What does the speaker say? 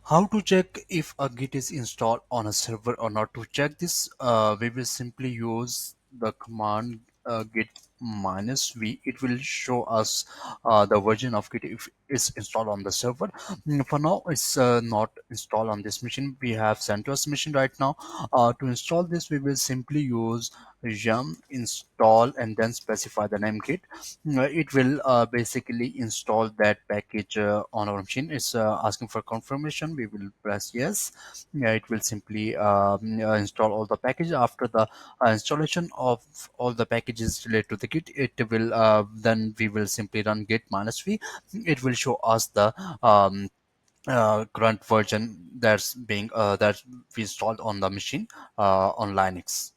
How to check if a Git is installed on a server or not? To check this, we will simply use the command git minus v. It will show us the version of Git if it's installed on the server. For now, it's not installed on this machine. We have CentOS machine right now. To install this, we will simply use yum install and then specify the name Git. It will basically install that package on our machine. It's asking for confirmation. We will press yes. Yeah, it will simply install all the package. After the installation of all the packages related to the Git, it will then we will simply run git minus v. It will show us the current version that's being that's installed on the machine on Linux.